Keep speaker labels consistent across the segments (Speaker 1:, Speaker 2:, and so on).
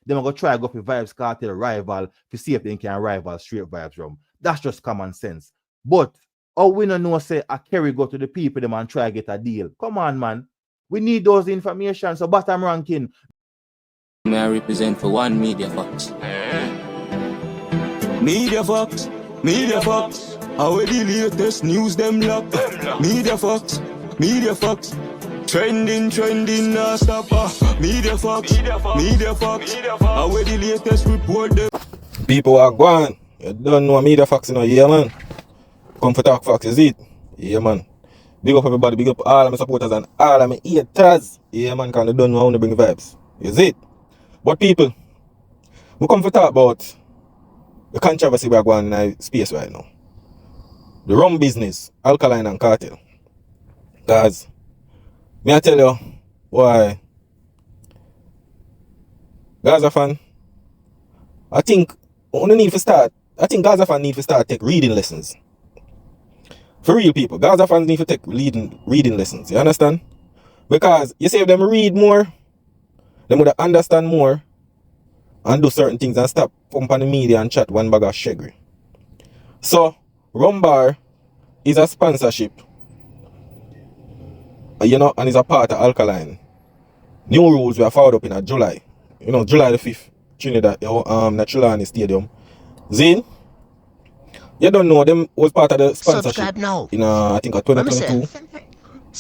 Speaker 1: Them go try go for Vibes Cartel rival to see if they can rival straight vibes from. That's just common sense. But we don't know say a Kerry go to the people them and try get a deal. Come on, man. We need those information. So bottom ranking.
Speaker 2: May I represent for one MEDIAFACTS. MEDIAFACTS, MEDIAFACTS. How the latest news them lock. MEDIAFACTS, MEDIAFACTS. Trending, nah stop. MEDIAFACTS, MEDIAFACTS. How the latest report them.
Speaker 3: People are gone. You don't know MEDIAFACTS in a year, man. Come for talk facts, is it? Yeah, man. Big up everybody, big up all of my supporters and all of my haters. Yeah, man, because they don't know how to bring vibes. Is it? But people, we come to talk about the controversy we are going in our space right now. The rum business, alkaline and cartel. Guys, may I tell you why? Gaza fan, I think Gaza fan need to start take reading lessons. For real people, Gaza fans need to take reading lessons. You understand? Because you say if them read more, they would understand more and do certain things and stop pumping the media and chat one bag of shaggy. So, Rumbar is a sponsorship, you know, and is a part of Alkaline. New rules were followed up in July. You know, July the 5th, Trinidad, Naturalani Stadium. Zane, you don't know, them was part of the sponsorship in, I think, 2022.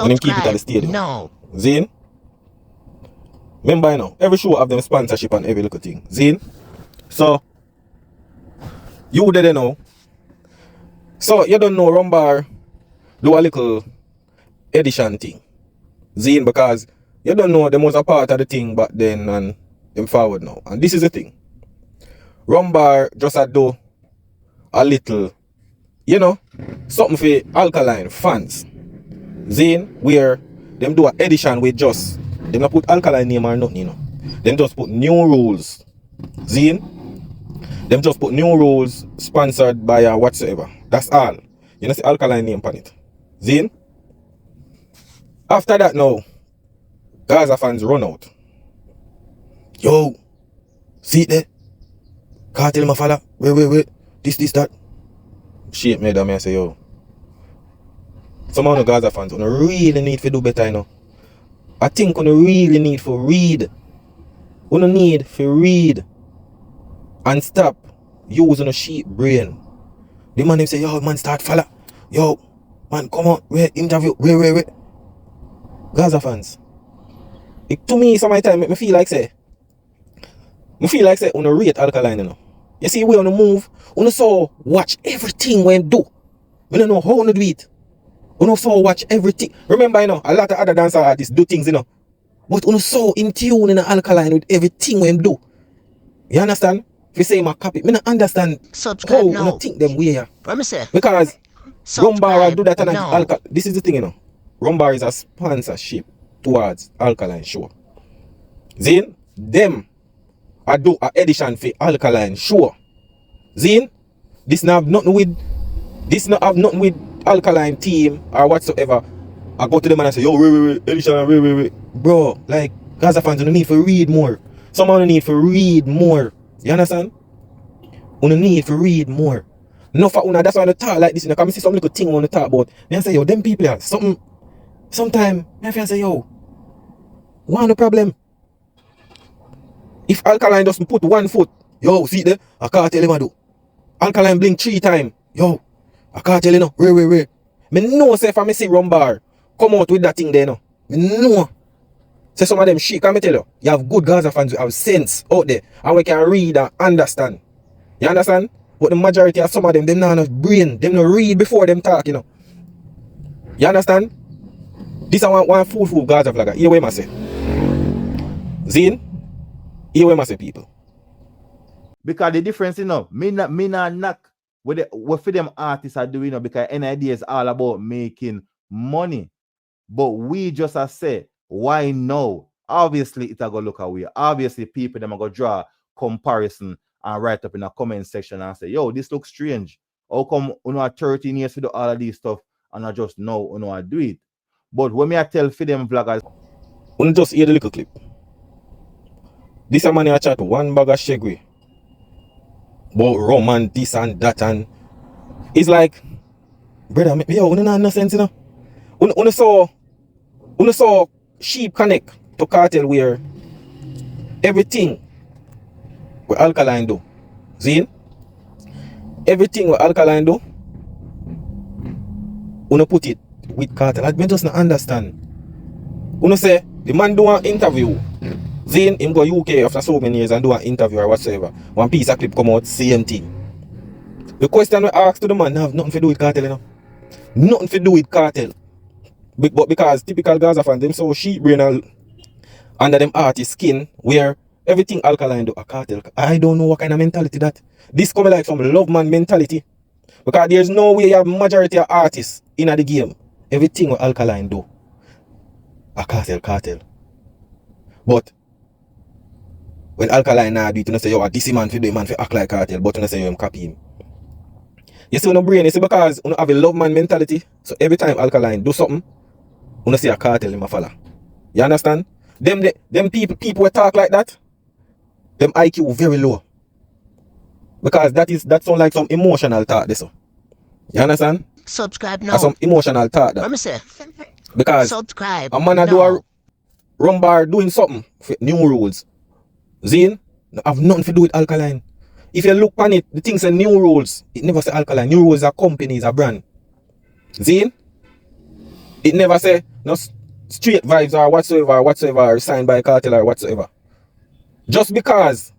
Speaker 3: And them keep it at the stadium.
Speaker 4: No.
Speaker 3: Zane? Remember, you know, every show have them sponsorship and every little thing. Zane? So, you didn't know. So, you don't know Rumbar do a little edition thing. Zane, because you don't know them was a part of the thing back then and them forward now. And this is the thing. Rumbar just a do a little, you know, something for Alkaline fans. Zane, where them do an edition with just, them not put Alkaline name or nothing, you know. Them just put new rules. Zane, them just put new rules sponsored by whatsoever. That's all. You know, see Alkaline name on it. Zane. After that now, Gaza fans run out. Yo, see it there? Cartel my fella. Wait. This, that. Shit made them, I say, yo. Some of the Gaza fans really need to do better, you know. I think we really need to read. We need to read and stop using a sheep brain. The man them say, yo, man, start follow. Yo, man, come on, wait, interview, wait. Gaza fans. To me, some of the time, I feel like say, on a rate Alkaline, you know. You see, we on the move, on so watch everything when do. We don't know how to do it. We don't so watch everything. Remember, you know, a lot of other dancer artists do things, you know. But we so in tune in the Alkaline with everything when do. You understand? If you say my copy, I don't understand
Speaker 4: Subscribe
Speaker 3: how you think them way here.
Speaker 4: Promise.
Speaker 3: Because Rumbar do that and
Speaker 4: no.
Speaker 3: this is the thing, you know. Rumbar is a sponsorship towards Alkaline show. Zane, them I do a edition for Alkaline show. Zane, this not have nothing with Alkaline team or whatsoever. I go to them and I say, yo, wait, edition, wait. Bro, like, Gaza fans don't need to read more. Someone need to read more. You understand? You need to read more. No for una, that's why I talk like this. You know, come see some little thing I want to talk about. Then I say, yo, them people are something. Sometimes, my friend say, yo, what the problem? If Alkaline doesn't put 1 foot, yo, see there, I can't tell him I do. Alkaline blink 3 times, yo, I can't tell you no, wait. Me know say if I see Rumbar come out with that thing there, no. Me know. Say some of them shit, can me tell you, you have good Gaza fans who have sense out there, and we can read and understand. You understand? But the majority of some of them not enough brain, them no read before them talk, you know. You understand? This is one fool Gaza flagger. Here we must say. Zane, here we must say people.
Speaker 1: Because the difference, you know, me not knock what for them artists are doing, you know, because NID is all about making money. But we just say, why no? Obviously, it's a go look away. Obviously, people them are gonna draw comparison and write up in a comment section and say, yo, this looks strange. How come you know 13 years to do all of this stuff and I just know you know I do it? But when me I tell for them vloggers,
Speaker 3: You just hear the little clip. This a man I chat one bag of shegwe. About rum and this and that, and it's like, brother, yo, you know no sense, you know. Una saw sheep connect to cartel where everything what Alkaline do. See? Everything what Alkaline do, una put it with cartel. I just not understand. Una say the man do an interview. Zane him go UK after so many years and do an interview or whatsoever. One piece of clip come out, same thing. The question we ask to the man have nothing to do with cartel, you know. Nothing to do with cartel. But because typical Gaza fans, them so sheep brain under them artist skin where everything Alkaline do a cartel. I don't know what kind of mentality that. This come like some love man mentality. Because there's no way you have majority of artists in the game. Everything what Alkaline do a cartel. But when Alkaline now do it, you say, yo, this man for do man for act like cartel, but you say you copy him. You see, no brain, you see, because you have a love man mentality. So every time Alkaline do something, you see a cartel in my follow. You understand? Them people who talk like that, them IQ very low. Because that sounds like some emotional talk this. You understand?
Speaker 4: Subscribe now.
Speaker 3: That's some emotional talk that.
Speaker 4: Let me say.
Speaker 3: Because
Speaker 4: subscribe.
Speaker 3: a man do a Rumbar doing something for new rules. Zine, have nothing to do with Alkaline. If you look on it, the things are new rules. It never say Alkaline. New rules are companies, a brand. Zine, it never say no straight vibes or whatsoever signed by cartel or whatsoever. Just because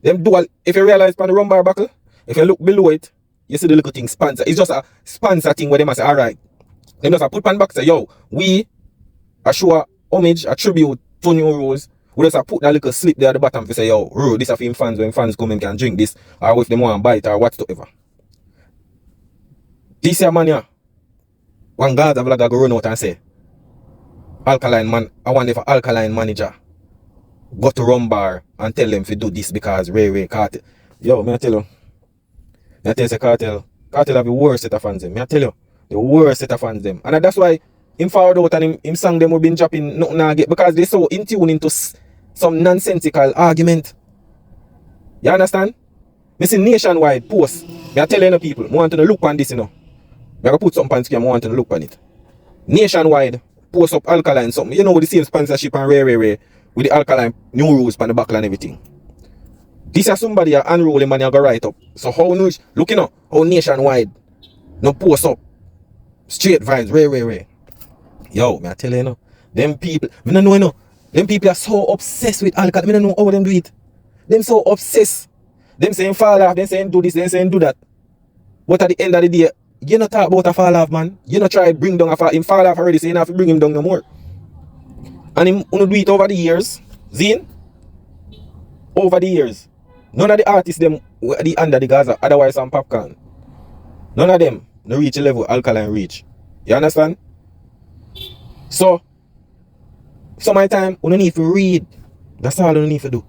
Speaker 3: them do if you realize on the Rumbar buckle, if you look below it, you see the little thing sponsor. It's just a sponsor thing where they must say, alright. They just put on back say, yo, we are show homage, a tribute to new rules. We just put that little slip there at the bottom to say, yo, rule, this is for fans when fans come and can drink this, or if they want to buy it or whatsoever. This year, man, yeah, one Gaza vlogger go run out and say, Alkaline man, I want if Alkaline manager go to Rumbar and tell them to do this because Ray cartel. Yo, me I tell you, cartel have the worst set of fans them. Me I tell you, the worst set of fans them. And that's why him forward out and him sang them we been dropping nothing again because they so in tune into some nonsensical argument. You understand? Me see nationwide post. Me I tell you people, I want to look on this, you know. Me I put something on screen, I want to look on it. Nationwide post up Alkaline something. You know, with the same sponsorship and Ray with the Alkaline new rules on the back and everything. This is somebody a unruly man you go write up. So how news look, you know, how nationwide no post up straight vibes, Ray. Yo, me I tell you, you know, them people, me don't know, you know, them people are so obsessed with Alkaline. Me don't know how them do it. Them so obsessed. Them saying fall off, them saying do this, them saying do that. But at the end of the day, you not talk about a fall off, man. You not try to bring down a fall. Him fall off already, so you don't have to bring him down no more. And him do it over the years. Zine? Over the years. None of the artists them were the under the Gaza, otherwise some popcorn. None of them no reach a level Alkaline reach. You understand? So some of the time you don't need to read. That's all you need to do.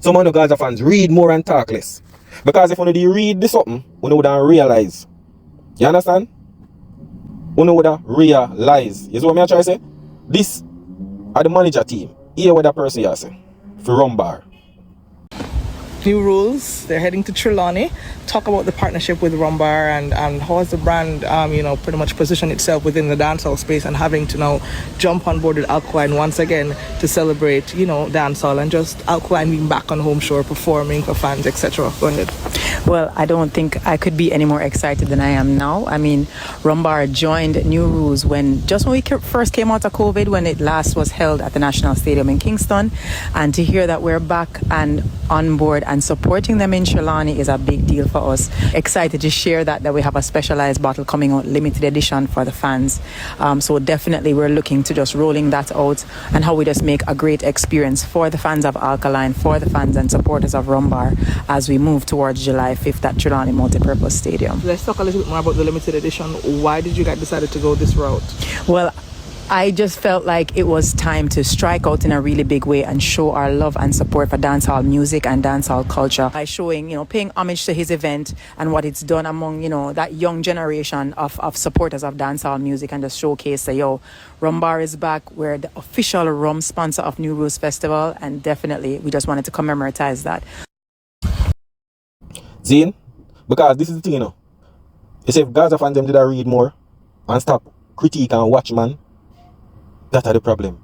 Speaker 3: Some of the Gaza fans read more and talk less. Because if you read this something, you would realize. You understand? You would realize. You see what I'm trying to say? This are the manager team. Hear what that person has say. For Rumbar.
Speaker 5: New rules. They're heading to Trelawney. Talk about the partnership with Rumbar and how has the brand, pretty much positioned itself within the dancehall space and having to now jump on board with ALKALINE once again to celebrate, dancehall and just ALKALINE being back on home shore, performing for fans, etc. Go ahead.
Speaker 6: Well, I don't think I could be any more excited than I am now. I mean, Rumbar joined New Rules when we first came out of COVID, when it last was held at the National Stadium in Kingston. And to hear that we're back and on board and supporting them in Trelawney is a big deal for us. Excited to share that we have a specialized bottle coming out, limited edition for the fans. So definitely we're looking to just rolling that out and how we just make a great experience for the fans of ALKALINE, for the fans and supporters of Rumbar as we move towards July 5th at Trelawney Multipurpose Stadium.
Speaker 5: Let's talk a little bit more about the limited edition. Why did you guys decide to go this route?
Speaker 6: Well, I just felt like it was time to strike out in a really big way and show our love and support for dancehall music and dancehall culture by showing, paying homage to his event and what it's done among, that young generation of supporters of dancehall music, and just showcase that, Rumbar is back. We're the official rum sponsor of New Rules Festival, and definitely we just wanted to commemoratize that.
Speaker 3: Zine, because this is the thing, You say if Gaza fans them did I read more and stop critique and watch, man, that are the problem.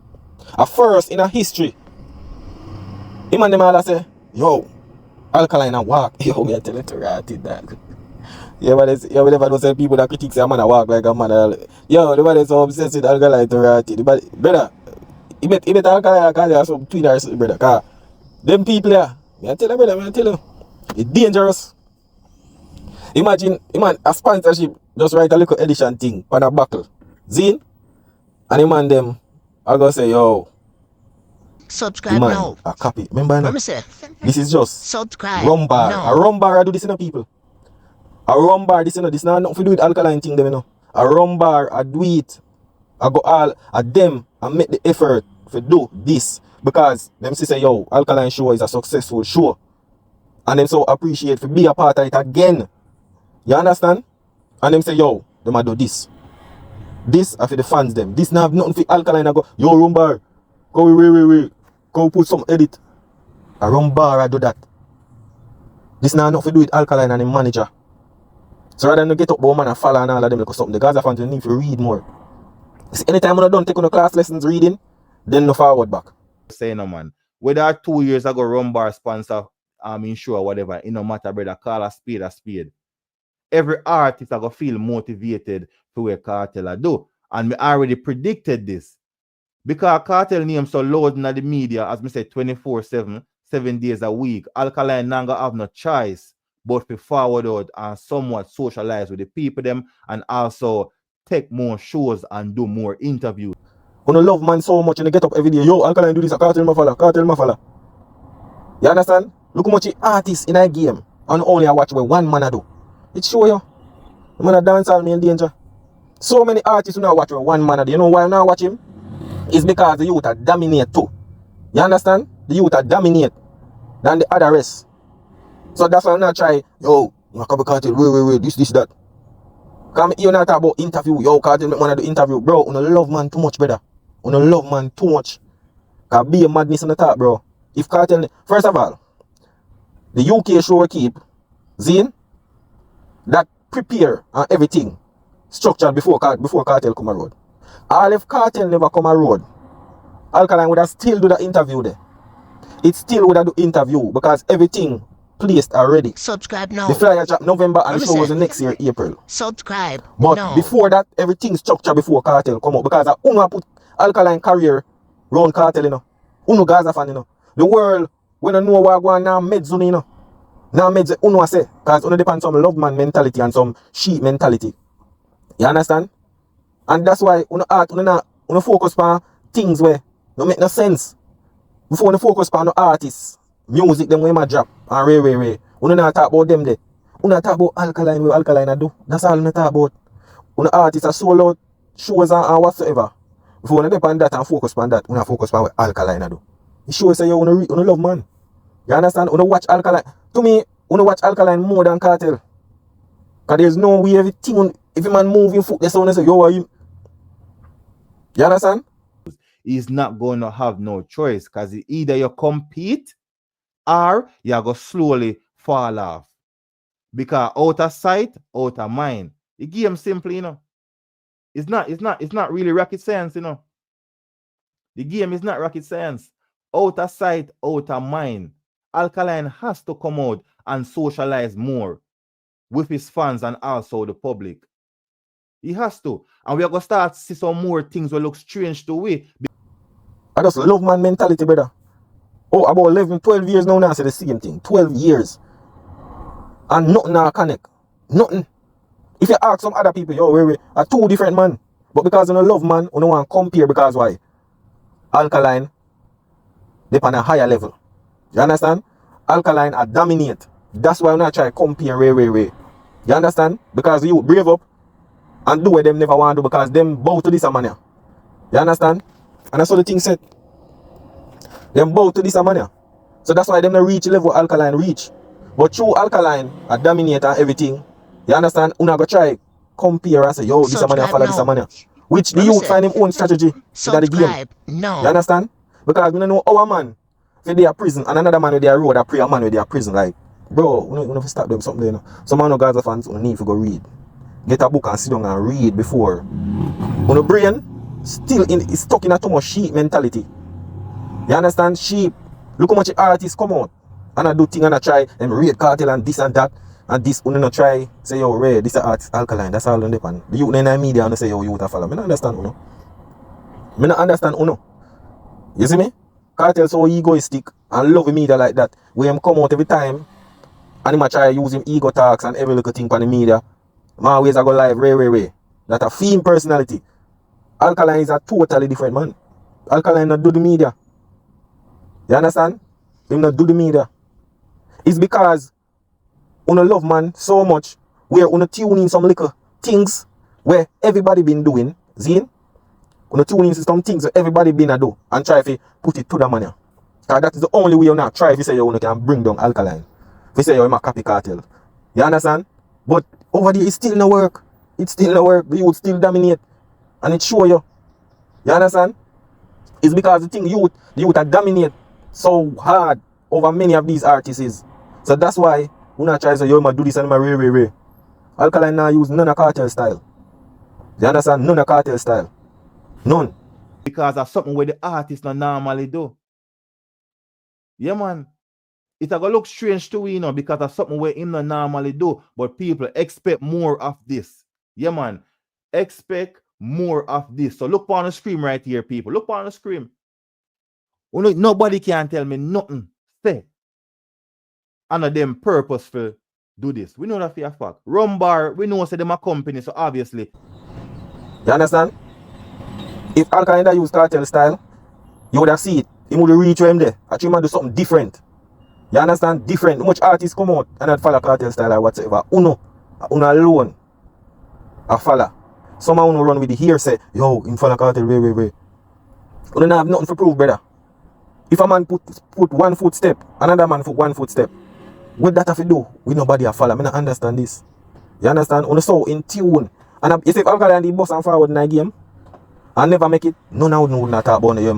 Speaker 3: At first in a history, him and them all say, yo, Alkaline and walk. Yo, me tell you to write it that. Yeah, but whenever those people that critique say a man a walk like a man. Yo, the one so obsessed with Alkaline to write it. But brother, he bet Alkaline because there some tweeters, brother. Cause them people there, me tell you, brother, me tell you, it's dangerous. Imagine a sponsorship just write a little edition thing on a buckle. Zine? And the man them I go say, yo,
Speaker 4: subscribe
Speaker 3: man,
Speaker 4: now.
Speaker 3: a copy. Remember now?
Speaker 4: Say,
Speaker 3: This is just
Speaker 4: subscribe.
Speaker 3: Rumbar.
Speaker 4: No.
Speaker 3: A Rumbar I do this people. A Rumbar this this not nothing to do with Alkaline thing them A Rumbar I do it. I go all at them and make the effort to do this. Because them say yo, Alkaline show is a successful show. And them so appreciate for be a part of it again. You understand? And them say yo, them a do this. This are for the fans them. This now have nothing for Alkaline. I go, yo Rumbar, go wait. Go put some edit. A Rumbar I do that. This now nothing to do with Alkaline and the manager. So rather than get up about man and follow and all of them because something the Gaza fans need to read more. See, anytime when I don't take on the class lessons reading, then no forward back.
Speaker 1: Say no man. Whether 2 years ago Rumbar sponsor insure whatever, it no matter brother, call a spade a spade. Every artist I go feel motivated for what Cartel I do. And me already predicted this. Because Cartel name so loud in the media, as me say 24/7, 7 days a week, Alkaline nanga have no choice but to forward out and somewhat socialize with the people them and also take more shows and do more interviews.
Speaker 3: When you love man so much and you get up every day, yo, Alkaline do this, Cartel my follow. You understand? Look how much artists in a game and only I watch what one man I do. It show you. The man a dancehall me in danger. So many artists who now watch what one man I do. You know why I now watch him? It's because the youth are dominate too. You understand? The youth are dominate than the other rest. So that's why I'm not try, yo, you come Cartel, wait, this, that. Come you not talk about interview, yo, Cartel make man do interview, bro. You love man too much, brother. You love man too much. Cause be a madness on the top, bro. If Cartel, first of all, the UK show keep Zine that prepare and everything structured before Cartel come a road. All if Cartel never come a road, Alkaline would have still do the interview there. It still would have do interview because everything placed already.
Speaker 4: Subscribe now.
Speaker 3: The flyer drop November and the show was the next year April.
Speaker 4: Subscribe.
Speaker 3: But
Speaker 4: no.
Speaker 3: before that, everything structured before Cartel come out because I put Alkaline career round Cartel, Uno Gaza fan, The world when I know what going now meds, Now meds uno say because uno depend on some love man mentality and some sheep mentality. You understand? And that's why uno focus on things where no make no sense. Before uno focus on the artists, music them when my drop and ray. Uno not talk about them there. Uno talk about Alkaline where Alkaline I do. That's all uno talk about. Uno artists are sold out shows and whatsoever. Before uno depend that and focus on that, uno focus on what Alkaline I do. It shows say you uno love man. You understand? Uno watch Alkaline. To me, uno watch Alkaline more than Cartel. Cause there's no way everything if a man moving foot, there's someone say, yo, are you? You understand?
Speaker 1: He's not going to have no choice because either you compete or you go slowly fall off. Because out of sight, out of mind. The game simply, It's not really rocket science, The game is not rocket science. Out of sight, out of mind. Alkaline has to come out and socialize more with his fans and also the public. He has to. And we are going to start to see some more things that look strange to we.
Speaker 3: I just love man mentality, brother. Oh, about 11, 12 years now I say the same thing. 12 years. And nothing now connect. Nothing. If you ask some other people, yo, we are two different man. But because you don't love man, you don't want to compare because why? Alkaline, they on a higher level. You understand? Alkaline are dominate. That's why I'm not trying to compare way. You understand? Because you brave up and do what them never want to do because them bow to this man. You understand? And that's how the thing said. Them bow to this man here. So that's why them not reach the level Alkaline reach. But through Alkaline, I dominate and everything. You understand? Una go try compare and say, yo, this man here follow this man here. Which the youth find him own strategy in the game.
Speaker 4: No.
Speaker 3: You understand? Because we don't know our man if they are prison and another man with their road, a prayer man with their prison. Like, bro, we don't stop them something, you know. Some man of Gaza fans need to go read. Get a book and sit down and read before. When the brain still is stuck in a too much sheep mentality. You understand? Sheep. Look how much artists come out and I do thing and I try and raid cartel and this and that. And this one not try say yo Ray, this is artist Alkaline, that's all on the pan. The youth in the media and say yo you would follow. I don't understand uno. I don't understand uno. You see me? Cartel so egoistic and love the media like that. Where him come out every time and him try use him ego talks and every little thing on the media. My ways I go live Ray. That a theme personality. Alkaline is a totally different man. Alkaline not do the media. You understand? Him not do the media. It's because una love man so much where una tune in some little things where everybody been doing. Zine? Una tune in some things where everybody been a do and try to put it to the man. Because that is the only way you not try if you say you can bring down Alkaline. If you say you're a copy cartel. You understand? But over there it still no work. It still no work. The youth still dominate. And it show you. You understand? It's because the youth are dominate so hard over many of these artists. So that's why we not try to say, yo, I do this and I ray. Alkaline now use none of cartel style. You understand? None of cartel style. None.
Speaker 1: Because of something where the artists not normally do. Yeah, man. It's gonna look strange to we, you know, because of something where him not normally do. But people expect more of this. Yeah, man. Expect more of this. So look on the screen right here, people. Look on the screen. Nobody can tell me nothing. Say. And of them purposeful do this. We know that for a fact. Rumbar, we know say them a company, so obviously.
Speaker 3: You understand? If Alkaline use cartel style, you would have seen it. He would reach him there. Actually, man do something different. You understand? Different. How much artists come out and not follow cartel style or whatever. Uno alone. A follow. Someone who run with the hearsay. Yo, him follow cartel, way. You don't have nothing to prove, brother. If a man put 1 foot step, another man put 1 foot step. What that have to do? We nobody a follow. I don't understand this. You understand? Only so in tune. And if Alkaline the boss and forward in the game, and never make it, no would not talk about you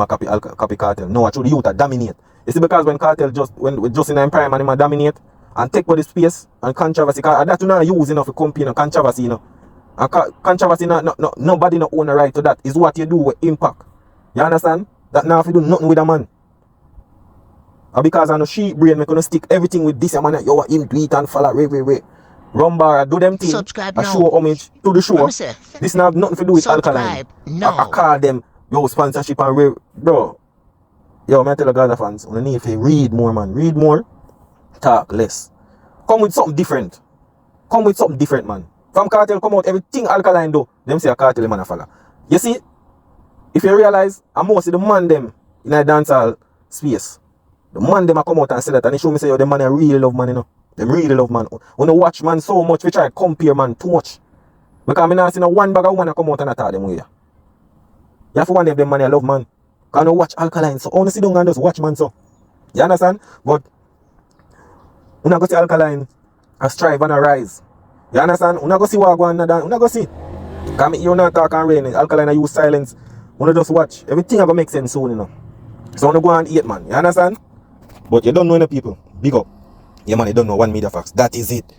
Speaker 3: copy cartel. No, actually you to dominate. It's because when cartel just in the prime and him dominate and take for the space and controversy, and that you not use enough for company and controversy, you know. And controversy nobody no own a right to that. Is what you do with impact. You understand? That now if you do nothing with a man. And because I know sheep brain, I'm gonna stick everything with this man. Yo, him tweet and follow, way. Rumbar, do them thing.
Speaker 4: Subscribe
Speaker 3: I
Speaker 4: now.
Speaker 3: show homage to the show. This now have nothing to do with
Speaker 4: Subscribe
Speaker 3: Alkaline.
Speaker 4: now.
Speaker 3: I call them, yo, sponsorship and bro. Yo, I tell the Gaza fans, we need to read more, man. Read more, talk less. Come with something different. Man. From cartel come out, everything Alkaline do, them say a cartel man a follow. You see, if you realize, I'm mostly the man them in a dancehall space. The man them a come out and say that and they show me say yo, the man a really love man, you know. Them really love man. When you watch man so much, we try to compare man too much. Because I not see no one bag of woman come out and attack them way. You have to wonder if them man a love man. Because you watch Alkaline, so only sit down and just watch man so. You understand? But you not go see Alkaline a strive and a rise. You understand? You not go see what go on and you not go see. Because you not talk and rain. Alkaline a use silence. You just watch. Everything a go make sense soon, you know. So you go and eat, man. You understand? But you don't know any people. Big up. Yeah, man, you don't know one media facts. That is it.